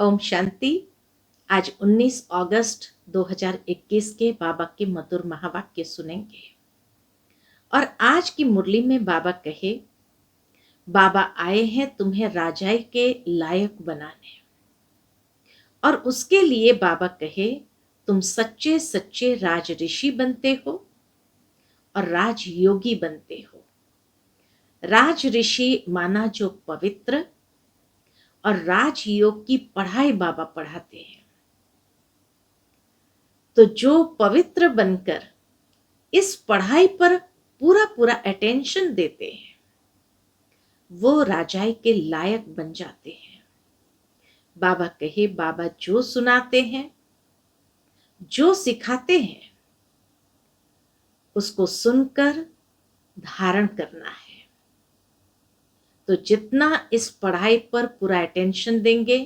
ओम शांति। आज 19 अगस्त 2021 के बाबा के मधुर महावाक्य सुनेंगे। और आज की मुरली में बाबा कहे, बाबा आए हैं तुम्हें राजाई के लायक बनाने। और उसके लिए बाबा कहे, तुम सच्चे सच्चे राज ऋषि बनते हो और राजयोगी बनते हो। राज ऋषि माना जो पवित्र, और राजयोग की पढ़ाई बाबा पढ़ाते हैं। तो जो पवित्र बनकर इस पढ़ाई पर पूरा पूरा अटेंशन देते हैं, वो राजाई के लायक बन जाते हैं। बाबा कहे, बाबा जो सुनाते हैं, जो सिखाते हैं, उसको सुनकर धारण करना है। तो जितना इस पढ़ाई पर पूरा अटेंशन देंगे,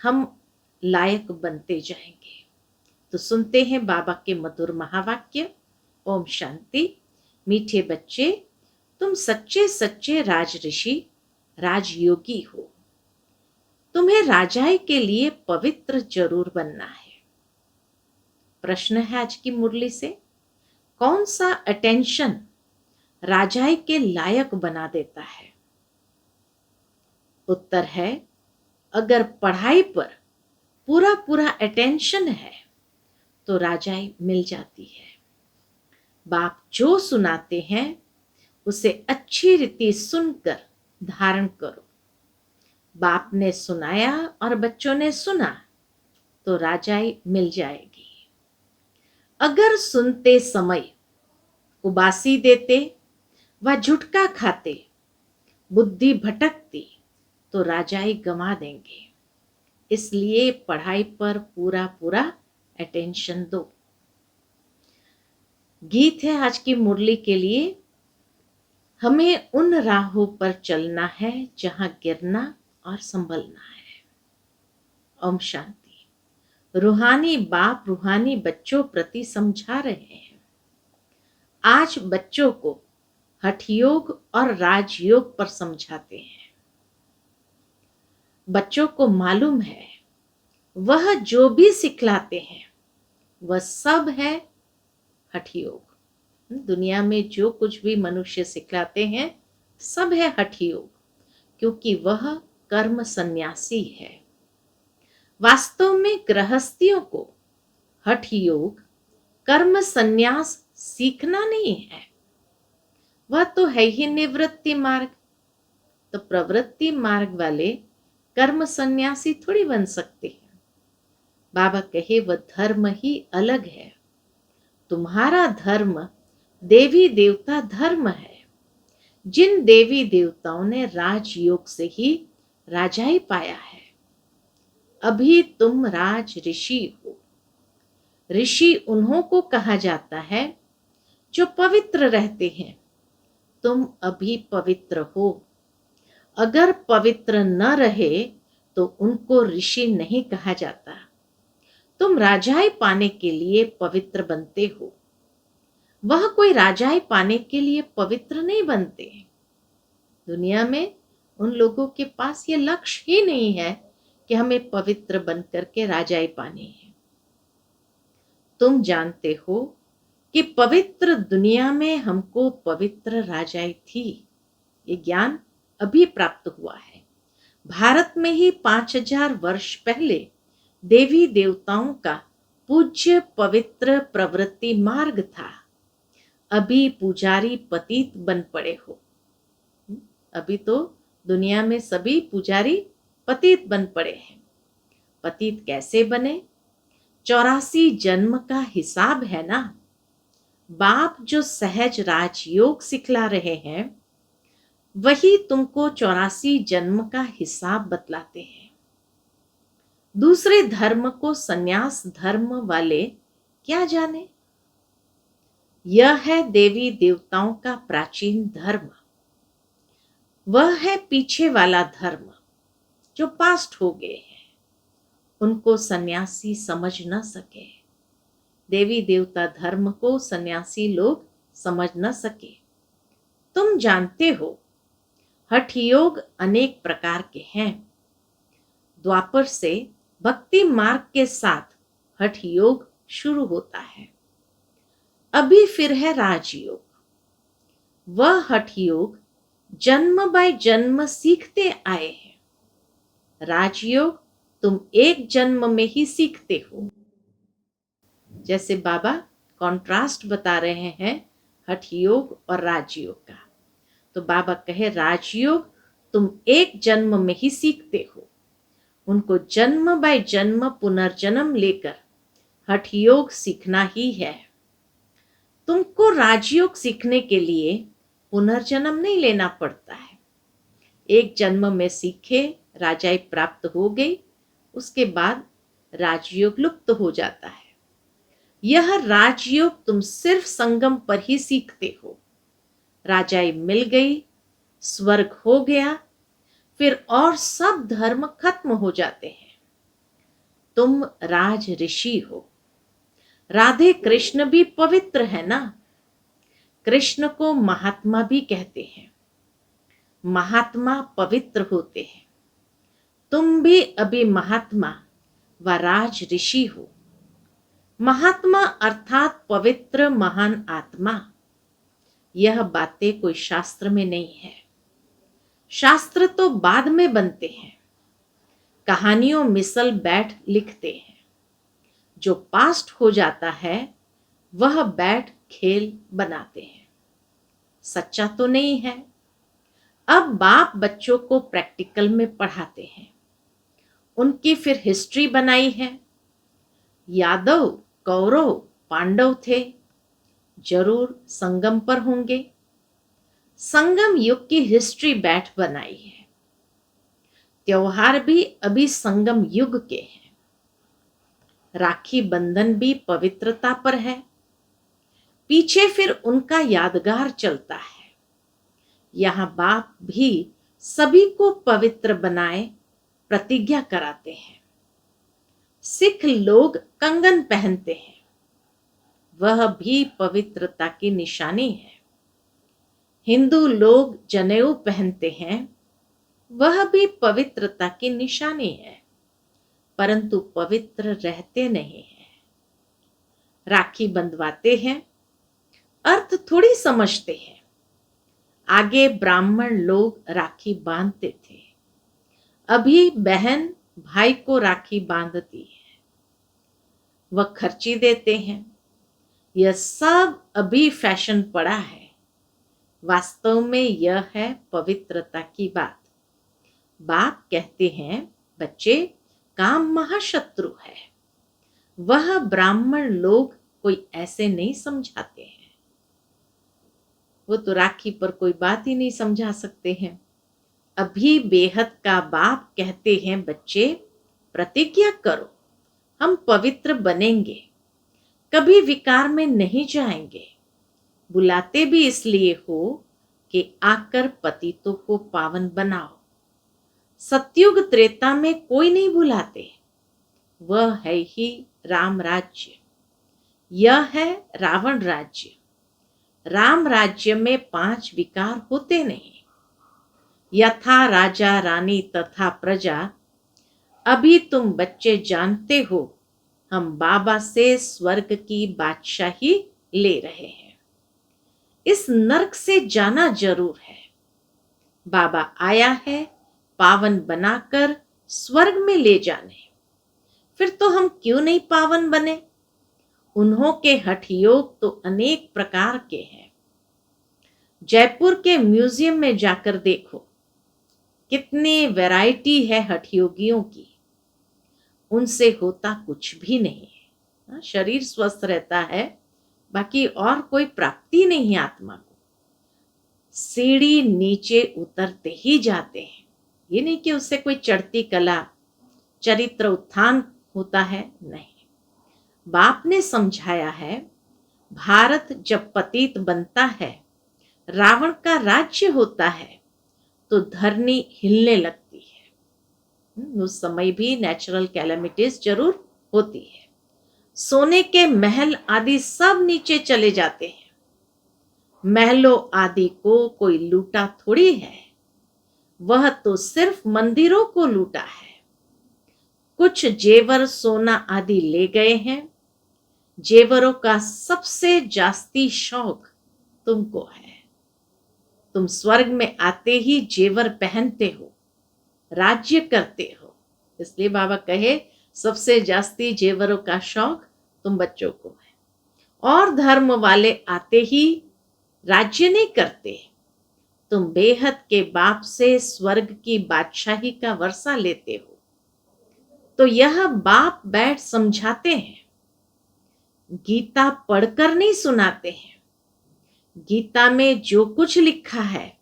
हम लायक बनते जाएंगे। तो सुनते हैं बाबा के मधुर महावाक्य। ओम शांति। मीठे बच्चे, तुम सच्चे सच्चे राज ऋषि राजयोगी हो। तुम्हें राजाई के लिए पवित्र जरूर बनना है। प्रश्न है आज की मुरली से, कौन सा अटेंशन राजाई के लायक बना देता है? उत्तर है, अगर पढ़ाई पर पूरा पूरा अटेंशन है तो राजाई मिल जाती है। बाप जो सुनाते हैं उसे अच्छी रीति सुनकर धारण करो। बाप ने सुनाया और बच्चों ने सुना तो राजाई मिल जाएगी। अगर सुनते समय उबासी देते व झुटका खाते, बुद्धि भटकती, तो राजाई गंवा देंगे। इसलिए पढ़ाई पर पूरा पूरा अटेंशन दो। गीत है आज की मुरली के लिए। हमें उन राहों पर चलना है जहां गिरना और संभलना है। ओम शांति। रूहानी बाप रूहानी बच्चों प्रति समझा रहे हैं। आज बच्चों को हठयोग और राजयोग पर समझाते हैं। बच्चों को मालूम है, वह जो भी सिखलाते हैं वह सब है हठयोग। दुनिया में जो कुछ भी मनुष्य सिखलाते हैं सब है हठयोग, क्योंकि वह कर्म सन्यासी है। वास्तव में गृहस्थियों को हठयोग कर्म सन्यास सीखना नहीं है, वह तो है ही निवृत्ति मार्ग। तो प्रवृत्ति मार्ग वाले कर्म सन्यासी थोड़ी बन सकते हैं। बाबा कहे, वह धर्म ही अलग है। तुम्हारा धर्म देवी देवता धर्म है। जिन देवी देवताओं ने राजयोग से ही राजाई पाया है। अभी तुम राज ऋषि हो। ऋषि उन्हों को कहा जाता है जो पवित्र रहते हैं। तुम अभी पवित्र हो। अगर पवित्र न रहे तो उनको ऋषि नहीं कहा जाता। तुम राजाई पाने के लिए पवित्र बनते हो। वह कोई राजाई पाने के लिए पवित्र नहीं बनते। दुनिया में उन लोगों के पास ये लक्ष्य ही नहीं है कि हमें पवित्र बन करके राजाई पानी है। तुम जानते हो कि पवित्र दुनिया में हमको पवित्र राजाई थी। ये ज्ञान अभी प्राप्त हुआ है। भारत में ही 5000 वर्ष पहले देवी देवताओं का पूज्य पवित्र प्रवृत्ति मार्ग था। अभी पुजारी पतित बन पड़े हो। अभी तो दुनिया में सभी पुजारी पतित बन पड़े हैं। पतित कैसे बने? 84 जन्म का हिसाब है ना। बाप जो सहज राजयोग सिखला रहे हैं, वही तुमको 84 जन्म का हिसाब बतलाते हैं। दूसरे धर्म को सन्यास धर्म वाले क्या जाने। यह है देवी देवताओं का प्राचीन धर्म। वह है पीछे वाला धर्म जो पास्ट हो गए हैं। उनको सन्यासी समझ न सके। देवी देवता धर्म को सन्यासी लोग समझ न सके। तुम जानते हो, हठ योग अनेक प्रकार के हैं। द्वापर से भक्ति मार्ग के साथ हठ योग शुरू होता है। अभी फिर है राजयोग। वह हठ योग जन्म बाय जन्म सीखते आए हैं। राजयोग तुम एक जन्म में ही सीखते हो। जैसे बाबा कॉन्ट्रास्ट बता रहे हैं हठ योग और राजयोग का, तो बाबा कहे राजयोग तुम एक जन्म में ही सीखते हो। उनको जन्म बाय जन्म पुनर्जन्म लेकर हठ योग सीखना ही है। तुमको राजयोग सीखने के लिए पुनर्जन्म नहीं लेना पड़ता है। एक जन्म में सीखे, राजाई प्राप्त हो गई, उसके बाद राजयोग लुप्त हो जाता है। यह राजयोग तुम सिर्फ संगम पर ही सीखते हो। राजाई मिल गई, स्वर्ग हो गया, फिर और सब धर्म खत्म हो जाते हैं। तुम राज ऋषि हो। राधे कृष्ण भी पवित्र है ना। कृष्ण को महात्मा भी कहते हैं। महात्मा पवित्र होते हैं। तुम भी अभी महात्मा व राज ऋषि हो। महात्मा अर्थात पवित्र महान आत्मा। यह बातें कोई शास्त्र में नहीं है। शास्त्र तो बाद में बनते हैं। कहानियों मिसल बैठ लिखते हैं। जो पास्ट हो जाता है वह बैठ खेल बनाते हैं। सच्चा तो नहीं है। अब बाप बच्चों को प्रैक्टिकल में पढ़ाते हैं। उनकी फिर हिस्ट्री बनाई है। यादव, कौरव, पांडव थे, जरूर संगम पर होंगे। संगम युग की हिस्ट्री बैठ बनाई है। त्योहार भी अभी संगम युग के हैं। राखी बंधन भी पवित्रता पर है। पीछे फिर उनका यादगार चलता है। यहां बाप भी सभी को पवित्र बनाए प्रतिज्ञा कराते हैं। सिख लोग कंगन पहनते हैं, वह भी पवित्रता की निशानी है। हिंदू लोग जनेऊ पहनते हैं, वह भी पवित्रता की निशानी है, परंतु पवित्र रहते नहीं हैं। राखी बंधवाते हैं, अर्थ थोड़ी समझते हैं। आगे ब्राह्मण लोग राखी बांधते थे, अभी बहन भाई को राखी बांधती है, वह खर्ची देते हैं। यह सब अभी फैशन पड़ा है। वास्तव में यह है पवित्रता की बात। बाप कहते हैं बच्चे, काम महाशत्रु है। वह ब्राह्मण लोग कोई ऐसे नहीं समझाते हैं। वो तो राखी पर कोई बात ही नहीं समझा सकते हैं। अभी बेहद का बाप कहते हैं बच्चे, प्रतिज्ञा करो, हम पवित्र बनेंगे, कभी विकार में नहीं जाएंगे। बुलाते भी इसलिए हो कि आकर पतितों को पावन बनाओ। सतयुग त्रेता में कोई नहीं बुलाते, वह है ही राम राज्य। यह है रावण राज्य। राम राज्य में 5 विकार होते नहीं। यथा राजा रानी तथा प्रजा। अभी तुम बच्चे जानते हो, हम बाबा से स्वर्ग की बादशाही ले रहे हैं। इस नरक से जाना जरूर है। बाबा आया है पावन बनाकर स्वर्ग में ले जाने। फिर तो हम क्यों नहीं पावन बने। उन्हों के हठ योग तो अनेक प्रकार के हैं। जयपुर के म्यूजियम में जाकर देखो, कितनी वैरायटी है हठ योगियों की। उनसे होता कुछ भी नहीं है। शरीर स्वस्थ रहता है, बाकी और कोई प्राप्ति नहीं है आत्मा को। सीढ़ी नीचे उतरते ही जाते हैं। ये नहीं कि उससे कोई चढ़ती कला, चरित्र उत्थान होता है, नहीं। बाप ने समझाया है, भारत जब पतित बनता है, रावण का राज्य होता है, तो धरनी हिलने लगती है। उस समय भी नेचुरल कैलेमिटीज जरूर होती है। सोने के महल आदि सब नीचे चले जाते हैं। महलों आदि को कोई लूटा थोड़ी है, वह तो सिर्फ मंदिरों को लूटा है। कुछ जेवर सोना आदि ले गए हैं। जेवरों का सबसे जास्ती शौक तुमको है। तुम स्वर्ग में आते ही जेवर पहनते हो, राज्य करते हो। इसलिए बाबा कहे सबसे जास्ती जेवरों का शौक तुम बच्चों को है। और धर्म वाले आते ही राज्य नहीं करते, तुम बेहद के बाप से स्वर्ग की बादशाही का वर्षा लेते हो। तो यह बाप बैठ समझाते हैं, गीता पढ़कर नहीं सुनाते हैं। गीता में जो कुछ लिखा है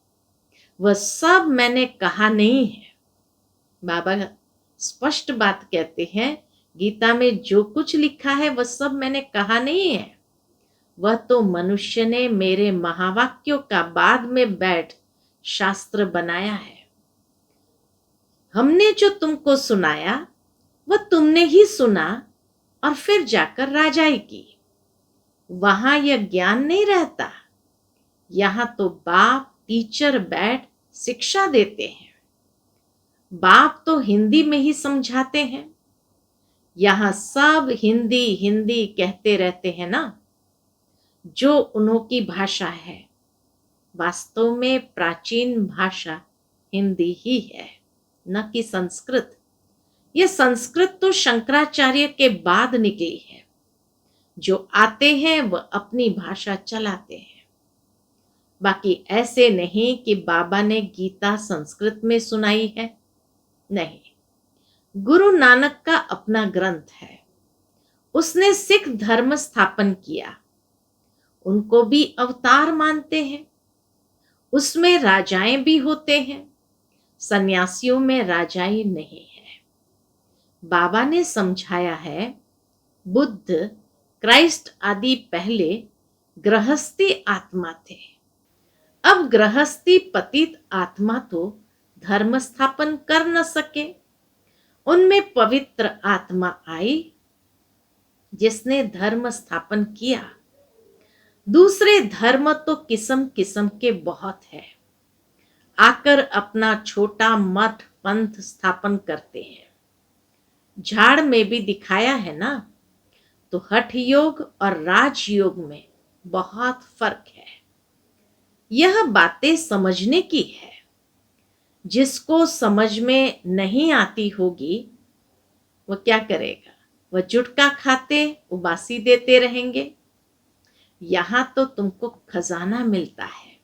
वह सब मैंने कहा नहीं है। बाबा स्पष्ट बात कहते हैं, गीता में जो कुछ लिखा है वह सब मैंने कहा नहीं है। वह तो मनुष्य ने मेरे महावाक्यों का बाद में बैठ शास्त्र बनाया है। हमने जो तुमको सुनाया वह तुमने ही सुना और फिर जाकर राजाई की। वहां यह ज्ञान नहीं रहता। यहां तो बाप टीचर बैठ शिक्षा देते हैं। बाप तो हिंदी में ही समझाते हैं। यहां सब हिंदी हिंदी कहते रहते हैं ना, जो उन्हों की भाषा है। वास्तव में प्राचीन भाषा हिंदी ही है, न कि संस्कृत। यह संस्कृत तो शंकराचार्य के बाद निकली है। जो आते हैं वह अपनी भाषा चलाते हैं। बाकी ऐसे नहीं कि बाबा ने गीता संस्कृत में सुनाई है, नहीं। गुरु नानक का अपना ग्रंथ है। उसने सिख धर्म स्थापन किया। उनको भी अवतार मानते हैं। उसमें राजाएं भी होते हैं, सन्यासियों में राजाई नहीं है। बाबा ने समझाया है, बुद्ध, क्राइस्ट आदि पहले गृहस्थी आत्मा थे। अब गृहस्थी पतित आत्मा तो धर्म स्थापन कर न सके। उनमें पवित्र आत्मा आई जिसने धर्म स्थापन किया। दूसरे धर्म तो किस्म किस्म के बहुत है, आकर अपना छोटा मठ पंथ स्थापन करते हैं। झाड़ में भी दिखाया है ना। तो हठ योग और राजयोग में बहुत फर्क है। यह बातें समझने की है। जिसको समझ में नहीं आती होगी वह क्या करेगा? वह जुटका खाते उबासी देते रहेंगे। यहां तो तुमको खजाना मिलता है।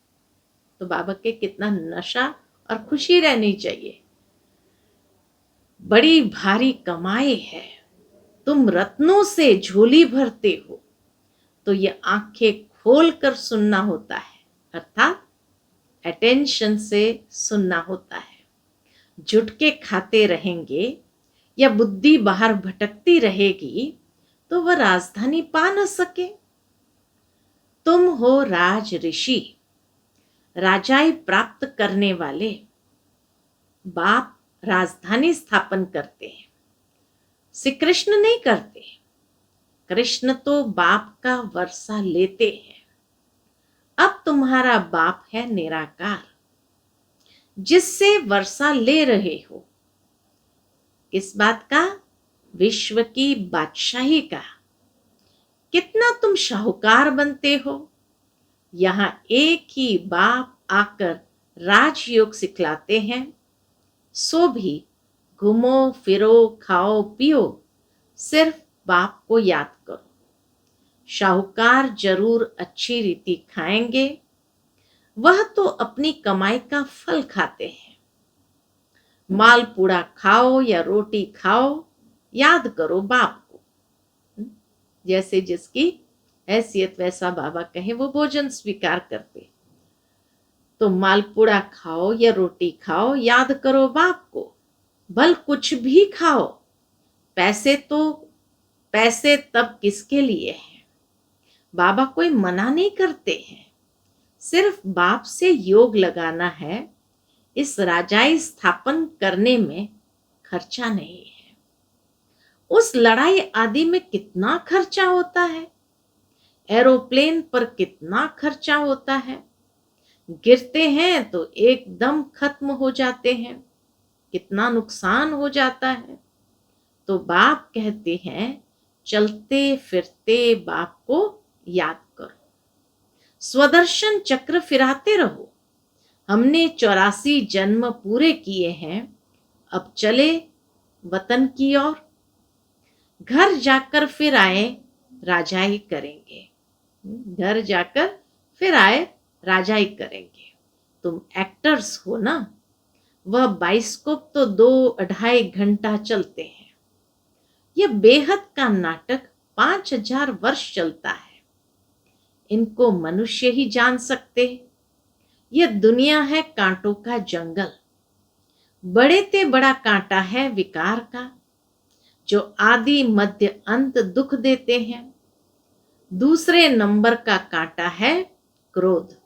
तो बाबा के कितना नशा और खुशी रहनी चाहिए। बड़ी भारी कमाई है। तुम रत्नों से झोली भरते हो, तो ये आंखें खोल कर सुनना होता है, अर्थात अटेंशन से सुनना होता है। जुट के खाते रहेंगे या बुद्धि बाहर भटकती रहेगी तो वह राजधानी पा न सके। तुम हो राज ऋषि, राजाई प्राप्त करने वाले। बाप राजधानी स्थापन करते हैं, श्री कृष्ण नहीं करते। कृष्ण तो बाप का वर्षा लेते हैं। अब तुम्हारा बाप है निराकार, जिससे वर्षा ले रहे हो। किस बात का? विश्व की बादशाही का। कितना तुम शाहूकार बनते हो। यहां एक ही बाप आकर राजयोग सिखलाते हैं। सो भी घूमो फिरो खाओ पियो, सिर्फ बाप को याद करो। शाहूकार जरूर अच्छी रीति खाएंगे, वह तो अपनी कमाई का फल खाते हैं। मालपूड़ा खाओ या रोटी खाओ, याद करो बाप को। जैसे जिसकी हैसियत वैसा बाबा कहे वो भोजन स्वीकार करते। तो मालपूड़ा खाओ या रोटी खाओ, याद करो बाप को। भल कुछ भी खाओ, पैसे तब किसके लिए हैं? बाबा कोई मना नहीं करते हैं। सिर्फ बाप से योग लगाना है। इस राजाई स्थापन करने में खर्चा नहीं है। उस लड़ाई आदि में कितना खर्चा होता है। एरोप्लेन पर कितना खर्चा होता है। गिरते हैं तो एकदम खत्म हो जाते हैं। कितना नुकसान हो जाता है। तो बाप कहते हैं चलते फिरते बाप को याद करो, स्वदर्शन चक्र फिराते रहो। हमने 84 जन्म पूरे किए हैं, अब चले वतन की ओर। घर जाकर फिर आए राजाई करेंगे, घर जाकर फिर आए राजाई करेंगे। तुम एक्टर्स हो ना, वह बाइस्कोप तो 2-2.5 घंटा चलते हैं। यह बेहद का नाटक 5000 वर्ष चलता है। इनको मनुष्य ही जान सकते। यह दुनिया है कांटों का जंगल। बड़े ते बड़ा कांटा है विकार का, जो आदि मध्य अंत दुख देते हैं। दूसरे नंबर का कांटा है क्रोध।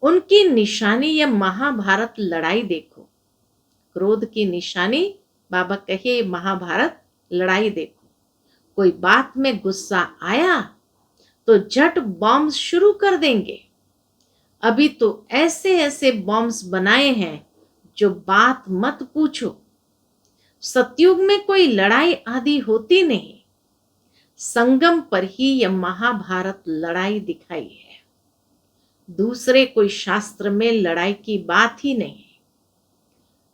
उनकी निशानी यह महाभारत लड़ाई देखो। क्रोध की निशानी बाबा कहे महाभारत लड़ाई देखो। कोई बात में गुस्सा आया तो झट बॉम्ब शुरू कर देंगे। अभी तो ऐसे ऐसे बॉम्ब्स बनाए हैं जो बात मत पूछो। सतयुग में कोई लड़ाई आदि होती नहीं, संगम पर ही यह महाभारत लड़ाई दिखाई है। दूसरे कोई शास्त्र में लड़ाई की बात ही नहीं।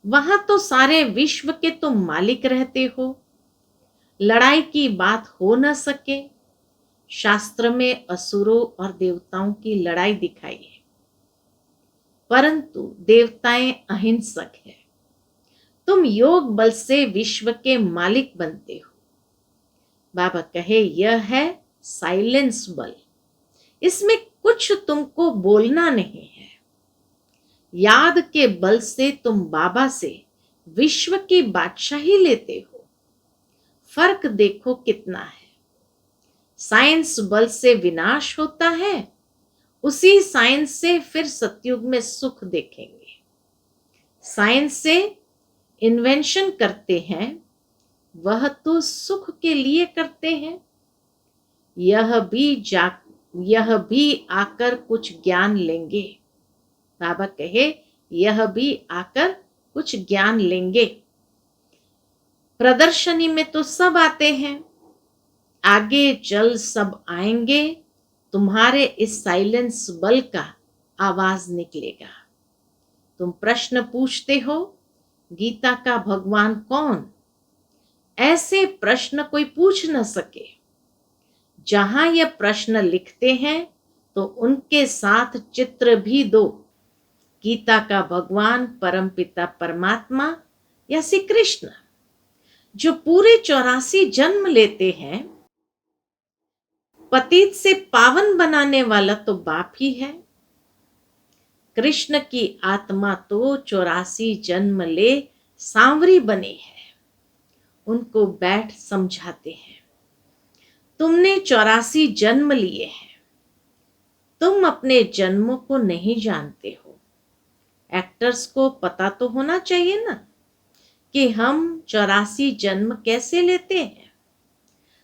वहां तो सारे विश्व के तुम मालिक रहते हो, लड़ाई की बात हो न सके। शास्त्र में असुरों और देवताओं की लड़ाई दिखाई है, परंतु देवताएं अहिंसक है। तुम योग बल से विश्व के मालिक बनते हो। बाबा कहे यह है साइलेंस बल, इसमें कुछ तुमको बोलना नहीं है। याद के बल से तुम बाबा से विश्व की बादशाही लेते हो। फर्क देखो कितना है। साइंस बल से विनाश होता है, उसी साइंस से फिर सतयुग में सुख देखेंगे। साइंस से इन्वेंशन करते हैं, वह तो सुख के लिए करते हैं। यह भी आकर कुछ ज्ञान लेंगे। बाबा कहे यह भी आकर कुछ ज्ञान लेंगे। प्रदर्शनी में तो सब आते हैं, आगे चल सब आएंगे। तुम्हारे इस साइलेंस बल का आवाज निकलेगा। तुम प्रश्न पूछते हो गीता का भगवान कौन? ऐसे प्रश्न कोई पूछ न सके। जहां यह प्रश्न लिखते हैं तो उनके साथ चित्र भी दो। गीता का भगवान परमपिता परमात्मा या श्री कृष्ण, जो पूरे 84 जन्म लेते हैं। पतित से पावन बनाने वाला तो बाप ही है। कृष्ण की आत्मा तो 84 जन्म ले सांवरी बनी है। उनको बैठ समझाते हैं, तुमने 84 जन्म लिए हैं, तुम अपने जन्मों को नहीं जानते हो। एक्टर्स को पता तो होना चाहिए ना कि हम 84 जन्म कैसे लेते हैं।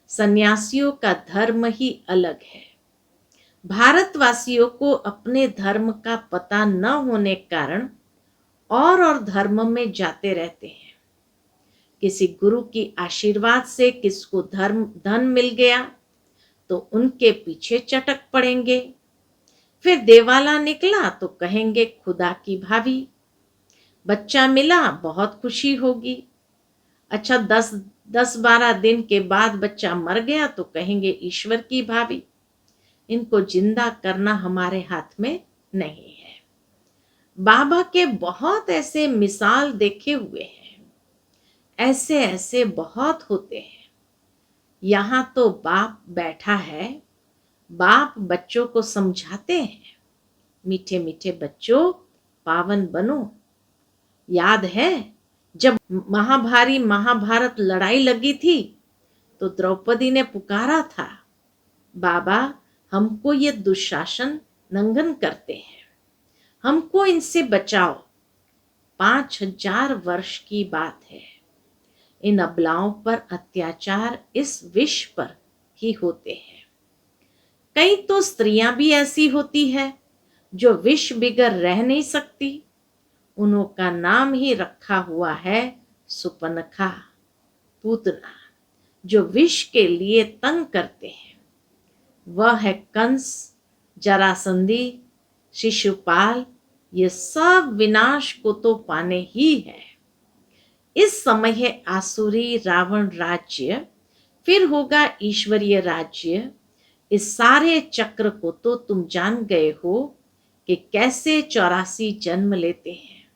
सन्यासियों का धर्म ही अलग है। भारतवासियों को अपने धर्म का पता न होने कारण और धर्म में जाते रहते हैं। किसी गुरु की आशीर्वाद से किसको धन मिल गया तो उनके पीछे चटक पड़ेंगे। फिर देवाला निकला तो कहेंगे खुदा की भाभी। बच्चा मिला बहुत खुशी होगी। अच्छा 10-12 दिन के बाद बच्चा मर गया तो कहेंगे ईश्वर की भाभी। इनको जिंदा करना हमारे हाथ में नहीं है। बाबा के बहुत ऐसे मिसाल देखे हुए हैं, ऐसे ऐसे बहुत होते हैं। यहाँ तो बाप बैठा है, बाप बच्चों को समझाते हैं, मीठे मीठे बच्चों पावन बनो। याद है जब महाभारत लड़ाई लगी थी तो द्रौपदी ने पुकारा था, बाबा हमको ये दुशासन नंगन करते हैं, हमको इनसे बचाओ। 5000 वर्ष की बात है। इन अबलाओं पर अत्याचार इस विश्व पर ही होते हैं। कई तो स्त्रियां भी ऐसी होती है जो विष बिगर रह नहीं सकती। उन्हों का नाम ही रखा हुआ है सुपनखा। पूतना जो विष के लिए तंग करते हैं, वह है कंस, जरासंधी, शिशुपाल। ये सब विनाश को तो पाने ही है। इस समय है आसुरी रावण राज्य, फिर होगा ईश्वरीय राज्य। इस सारे चक्र को तो तुम जान गए हो कि कैसे 84 जन्म लेते हैं।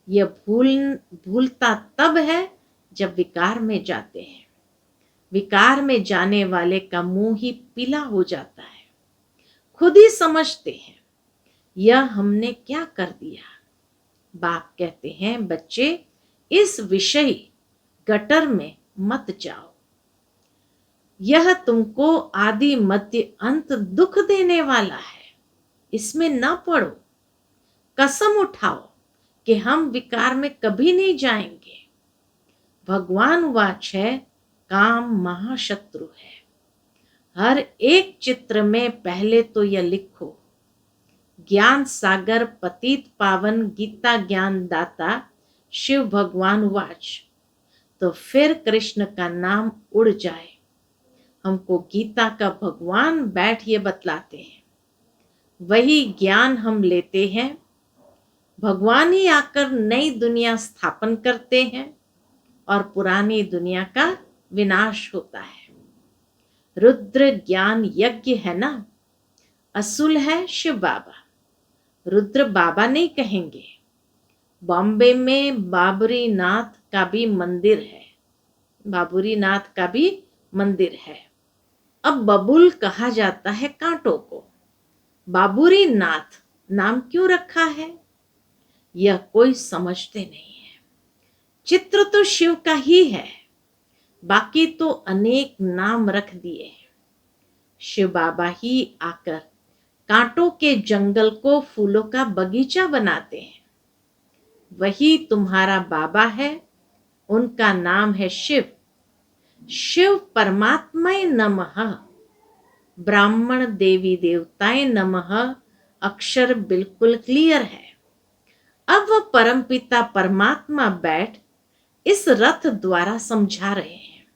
यह भूलता तब है जब विकार में जाते हैं। विकार में जाने वाले का मुंह ही पीला हो जाता है। खुद ही समझते हैं यह हमने क्या कर दिया। बाप कहते हैं, बच्चे इस विषय गटर में मत जाओ। यह तुमको आदि मध्य अंत दुख देने वाला है, इसमें न पड़ो। कसम उठाओ कि हम विकार में कभी नहीं जाएंगे। भगवान वाच है, काम महाशत्रु है। हर एक चित्र में पहले तो यह लिखो, ज्ञान सागर पतित पावन गीता ज्ञान दाता शिव भगवान वाच। तो फिर कृष्ण का नाम उड़ जाए। हमको गीता का भगवान बैठ ये बतलाते हैं, वही ज्ञान हम लेते हैं। भगवान ही आकर नई दुनिया स्थापन करते हैं और पुरानी दुनिया का विनाश होता है। रुद्र ज्ञान यज्ञ है ना, असुल है शिव बाबा। रुद्र बाबा नहीं कहेंगे। बॉम्बे में बाबरी नाथ का भी मंदिर है, बाबुरी नाथ का भी मंदिर है। अब बबुल कहा जाता है कांटों को। बाबुरी नाथ नाम क्यों रखा है, यह कोई समझते नहीं है। चित्र तो शिव का ही है, बाकी तो अनेक नाम रख दिए हैं। शिव बाबा ही आकर कांटों के जंगल को फूलों का बगीचा बनाते हैं। वही तुम्हारा बाबा है, उनका नाम है शिव। शिव परमात्माय नमः, ब्राह्मण देवी देवताएं नमः। अक्षर बिल्कुल क्लियर है। अब वह परमपिता परमात्मा बैठ इस रथ द्वारा समझा रहे हैं,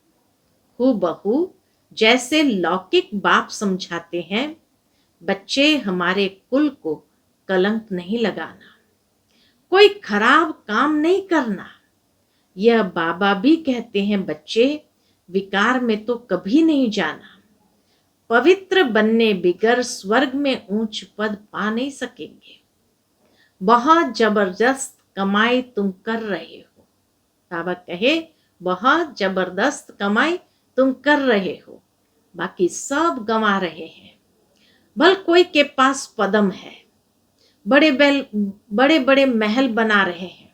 हूबहू जैसे लौकिक बाप समझाते हैं। बच्चे, हमारे कुल को कलंक नहीं लगाना, कोई खराब काम नहीं करना। यह बाबा भी कहते हैं, बच्चे विकार में तो कभी नहीं जाना। पवित्र बनने बिगर स्वर्ग में ऊंच पद पा नहीं सकेंगे। बहुत जबरदस्त कमाई तुम कर रहे हो। बाबा कहे, बहुत जबरदस्त कमाई तुम कर रहे हो, बाकी सब गंवा रहे हैं। भल कोई के पास पदम है, बड़े बड़े महल बना रहे हैं,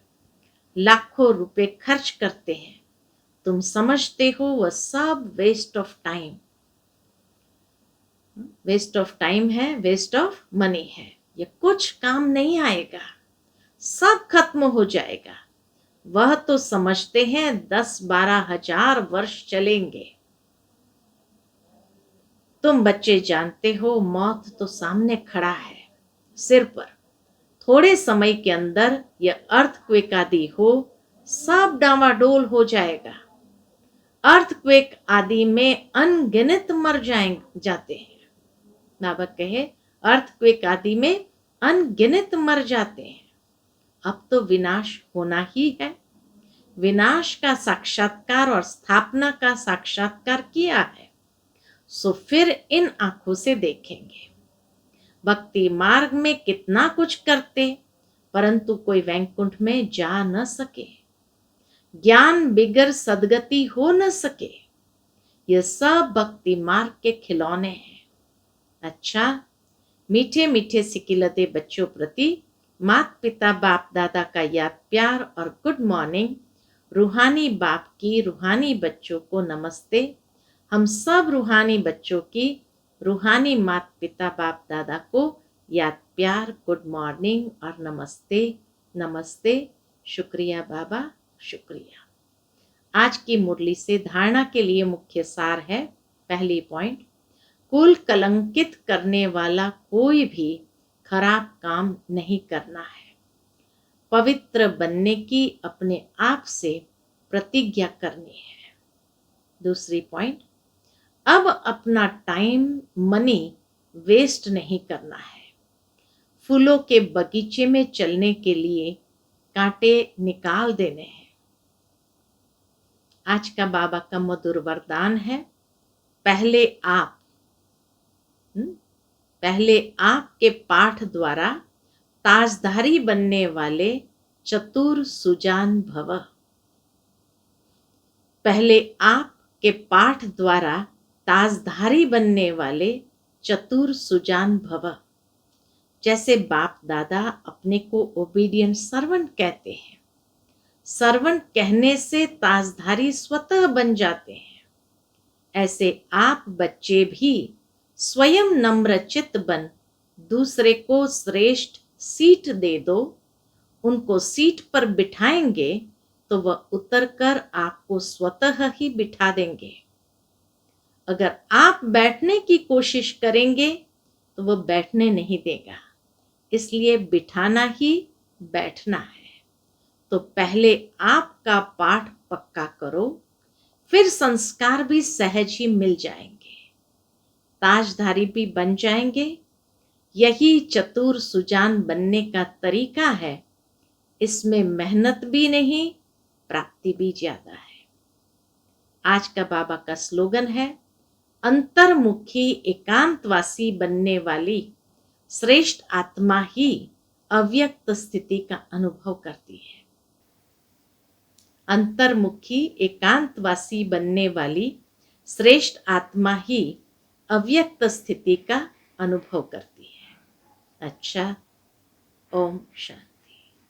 लाखों रुपए खर्च करते हैं। तुम समझते हो वह सब waste of time, waste of time है, वेस्ट ऑफ मनी है। ये कुछ काम नहीं आएगा, सब खत्म हो जाएगा। वह तो समझते हैं 10-12 हजार वर्ष चलेंगे। तुम बच्चे जानते हो मौत तो सामने खड़ा है, सिर पर। थोड़े समय के अंदर यह अर्थक्वेक आदि हो, सब डावाडोल हो जाएगा। अर्थक्वेक आदि में अनगिनत मर जाते हैं। बाबा कहे, अर्थक्वेक आदि में अनगिनत मर जाते हैं। अब तो विनाश होना ही है। विनाश का साक्षात्कार और स्थापना का साक्षात्कार किया है, सो फिर इन आंखों से देखेंगे। भक्ति मार्ग में कितना कुछ करते, परंतु कोई वैकुंठ में जा न सके। ज्ञान बिगर सदगति हो न सके। यह सब भक्ति मार्ग के खिलौने हैं। अच्छा, मीठे मीठे सिकिलते बच्चों प्रति माता पिता बाप दादा का याद प्यार और गुड मॉर्निंग। रूहानी बाप की रूहानी बच्चों को नमस्ते। हम सब रूहानी बच्चों की रूहानी माता पिता बाप दादा को याद प्यार, गुड मॉर्निंग और नमस्ते नमस्ते। शुक्रिया बाबा, शुक्रिया। आज की मुरली से धारणा के लिए मुख्य सार है, पहली पॉइंट, कुल कलंकित करने वाला कोई भी खराब काम नहीं करना है। पवित्र बनने की अपने आप से प्रतिज्ञा करनी है। दूसरी पॉइंट, अब अपना टाइम मनी वेस्ट नहीं करना है। फूलों के बगीचे में चलने के लिए कांटे निकाल देने हैं। आज का बाबा का मधुर वरदान है, पहले आप के पाठ द्वारा ताजधारी बनने वाले चतुर सुजान भव। पहले आप के पाठ द्वारा ताजधारी बनने वाले चतुर सुजान भव। जैसे बाप दादा अपने को ओबीडियंट सर्वेंट कहते हैं, सर्वेंट कहने से ताजधारी स्वतः बन जाते हैं, ऐसे आप बच्चे भी स्वयं नम्र चित्त बन दूसरे को श्रेष्ठ सीट दे दो। उनको सीट पर बिठाएंगे तो वह उतरकर आपको स्वतः ही बिठा देंगे। अगर आप बैठने की कोशिश करेंगे तो वह बैठने नहीं देगा, इसलिए बिठाना ही बैठना है। तो पहले आपका पाठ पक्का करो, फिर संस्कार भी सहज ही मिल जाएंगे, ताजधारी भी बन जाएंगे। यही चतुर सुजान बनने का तरीका है। इसमें मेहनत भी नहीं, प्राप्ति भी ज्यादा है। आज का बाबा का स्लोगन है, अंतर्मुखी एकांतवासी बनने वाली श्रेष्ठ आत्मा ही अव्यक्त स्थिति का अनुभव करती है। अंतर्मुखी एकांतवासी बनने वाली श्रेष्ठ आत्मा ही अव्यक्त स्थिति का अनुभव करती है। अच्छा, ओम शांति।